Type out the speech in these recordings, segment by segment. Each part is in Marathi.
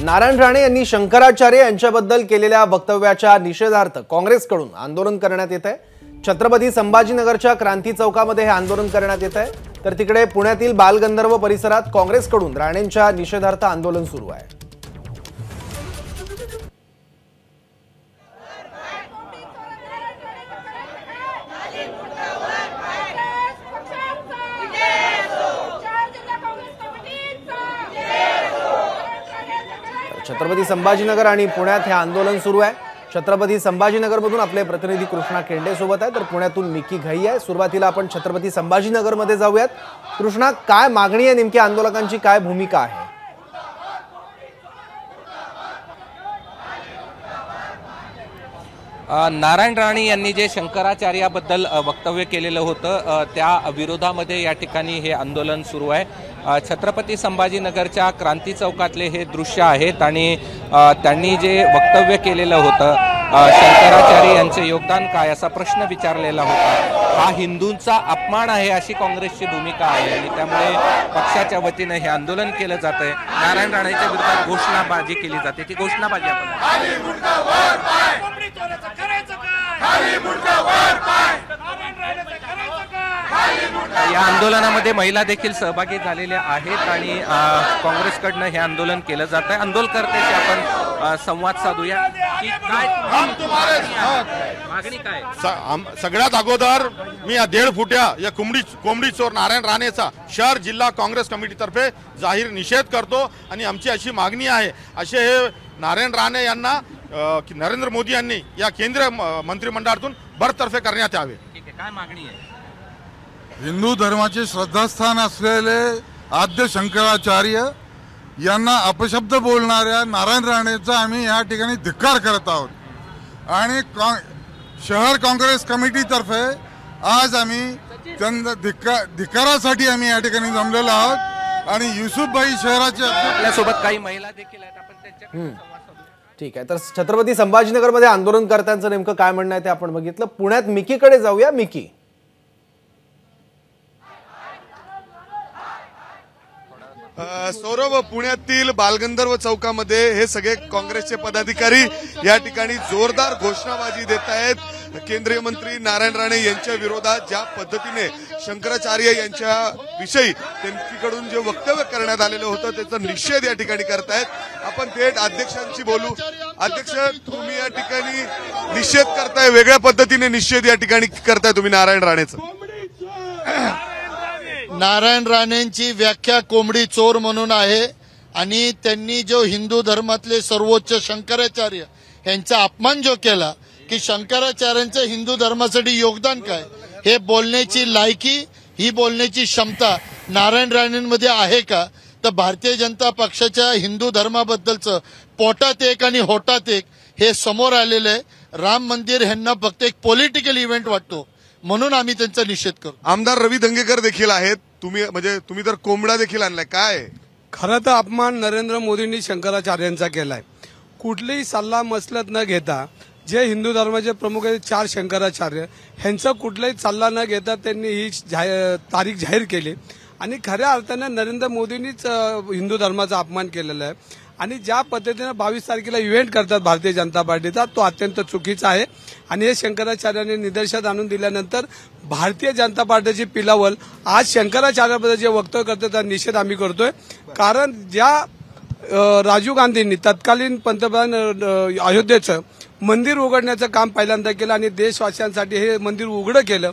नारायण राणे यांनी शंकराचार्य यांच्याबद्दल केलेल्या वक्तव्याच्या निषेधार्थ काँग्रेसकडून आंदोलन करण्यात येत आहे। छत्रपती संभाजीनगरच्या क्रांती चौकामध्ये हे आंदोलन करण्यात येत आहे, तर तिकडे पुण्यातील बालगंधर्व परिसरात काँग्रेसकडून राणेंच्या निषेधार्थ आंदोलन सुरू आहे। छत्रपती संभाजीनगर आणि पुण्यात हे आंदोलन सुरू आहे। छत्रपती संभाजीनगरमधून आपले प्रतिनिधी कृष्णा केंडे सोबत आहे, तर पुण्यातून मिकी घाई आहे। सुरुवातीला आपण छत्रपती संभाजीनगरमध्ये जाऊयात। कृष्णा, काय मागणी आहे नेमकी, आंदोलकांची काय भूमिका आहे? नारायण राणे यांनी जे शंकराचार्याबद्दल वक्तव्य केलेलं होतं त्या विरोधामध्ये या ठिकाणी हे आंदोलन सुरू आहे। छत्रपती संभाजीनगरच्या क्रांती चौकातले हे दृश्य आहेत आणि त्यांनी जे वक्तव्य केलेलं होतं शंकराचार्य यांचे योगदान काय असा प्रश्न विचारलेला होता। हा हिंदूंचा अपमान आहे अशी काँग्रेसची भूमिका आहे आणि त्यामुळे पक्षाच्या वतीने हे आंदोलन केलं जात आहे। नारायण राणेच्या विरोधात घोषणाबाजी केली जाते, ती घोषणाबाजी या आंदोलनामध्ये महिला देखील सहभागी झालेल्या आहेत आणि काँग्रेसकडनं हे आंदोलन केलं जात आहे। आंदोलनकर्त्याशी आपण संवाद साधूया की काय मागणी काय। सगळ्यात अगोदर मी या 1.5 फुट्या या कोंबडी चोर नारायण राणेचा शहर जिल्हा काँग्रेस कमिटीतर्फे जाहीर निषेध करतो आणि आमची अशी मागणी आहे, असे हे नारायण राणे यांना की नरेंद्र मोदी यांनी या केंद्रीय मंत्रिमंडळातून बरतर्फे करण्यात यावे। ठीक आहे, काय मागणी आहे? हिंदू धर्माचे श्रद्धास्थान असलेले आद्य शंकराचार्य यांना अपशब्द बोलणाऱ्या नारायण राणेचा आम्ही या ठिकाणी धिक्कार करत आहोत आणि शहर काँग्रेस कमिटीतर्फे आज आम्ही त्यांना धिक्कारासाठी आम्ही या ठिकाणी जमलेलो आहोत आणि युसुफभाई शहराचे आपल्यासोबत काही महिला देखील आहेत, आपण त्यांच्याकडे संवाद साधू। ठीक आहे, तर छत्रपती संभाजीनगरमध्ये आंदोलनकर्त्यांचं नेमकं काय म्हणणं आहे ते आपण बघितलं। पुण्यात मिकीकडे जाऊया। मिकी, सौरभ, पुण्यातील बालगंधर्व चौकामध्ये हे सगळे काँग्रेसचे पदाधिकारी या ठिकाणी जोरदार घोषणाबाजी देत आहेत। केंद्रीय मंत्री नारायण राणे यांच्या विरोधात ज्या पद्धतीने शंकराचार्य यांच्या विषयी त्यांच्याकडून जे वक्तव्य करण्यात आलेलं होतं त्याचा निषेध या ठिकाणी करतायत। आपण थेट अध्यक्षांशी बोलू। अध्यक्ष, तुम्ही या ठिकाणी निषेध करताय, वेगळ्या पद्धतीने निषेध या ठिकाणी करताय तुम्ही नारायण राणेचा। नारायण राणेंची व्याख्या कोंबडी चोर म्हणून आहे आणि त्यांनी जो हिंदू धर्मातले सर्वोच्च शंकराचार्य यांचा अपमान जो केला की शंकराचार्यांचं हिंदू धर्मासाठी योगदान काय, हे बोलण्याची लायकी, ही बोलण्याची क्षमता नारायण राणेंमध्ये आहे का? तर भारतीय जनता पक्षाच्या हिंदू धर्माबद्दलचं पोटात एक आणि होटात एक हे समोर आलेलं आहे। राम मंदिर ह्यांना फक्त एक पॉलिटिकल इव्हेंट वाटतो म्हणून आम्ही त्यांचा निषेध करू। आमदार रवी धंगेकर देखील आहेत, तुम्ही तर कोंबडा देखील आणलाय, काय खरं तर अपमान नरेंद्र मोदींनी शंकराचार्यांचा केलाय। कुठलीही सल्ला मसलत न घेता जे हिंदू धर्माचे प्रमुख आहेत 4 शंकराचार्य ह्यांचा कुठलाही सल्ला न घेता त्यांनी ही तारीख जाहीर केली आणि खऱ्या अर्थाने नरेंद्र मोदींनीच हिंदू धर्माचा अपमान केलेला आहे आणि ज्या पद्धतीने 22 तारखेला इव्हेंट करतात भारतीय जनता पार्टीचा तो अत्यंत चुकीचा आहे आणि हे शंकराचार्यांनी निदर्शनास आणून दिल्यानंतर भारतीय जनता पार्टीची पिलावल आज शंकराचार्याबद्दल जे वक्तव्य करतात त्याचा निषेध आम्ही करतोय। कारण ज्या राजीव गांधींनी तत्कालीन पंतप्रधान अयोध्येचं मंदिर उघडण्याचं काम पहिल्यांदा केलं आणि देशवासियांसाठी हे मंदिर उघडं केलं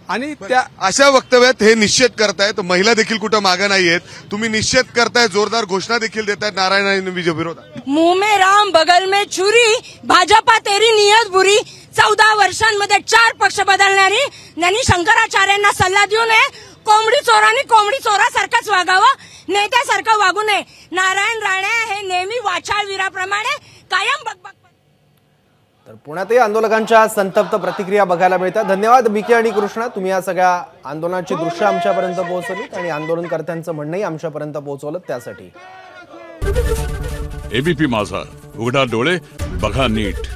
आणि त्या अशा वक्तव्यात हे निषेध करतायत। महिला देखील कुठं मागे नाहीयेत, तुम्ही निषेध करताय, जोरदार घोषणा देखील देतायत नारायण राणे विरोधात। मुंह में राम बगल में छुरी, भाजपा तेरी नियत बुरी। 14 वर्षांमध्ये 4 पक्ष बदलणारी यांनी शंकराचार्यांना सल्ला देऊ नये। कोंबडी चोरांनी कोंबडी चोरासारखंच वागावं, नेत्यासारखं वागू नये। नारायण राणे हे नेहमी वाचाळ वीराप्रमाणे कायम बकबक। तर पुण्यातही आंदोलकांच्या संतप्त प्रतिक्रिया बघायला मिळतात। धन्यवाद मिकी आणि कृष्णा, तुम्ही या सगळ्या आंदोलनाची दृश्य आमच्यापर्यंत पोहोचवलीत आणि आंदोलनकर्त्यांचं म्हणणंही आमच्यापर्यंत पोहोचवलं त्यासाठी। एबीपी माझा, उघडा डोळे बघा नीट।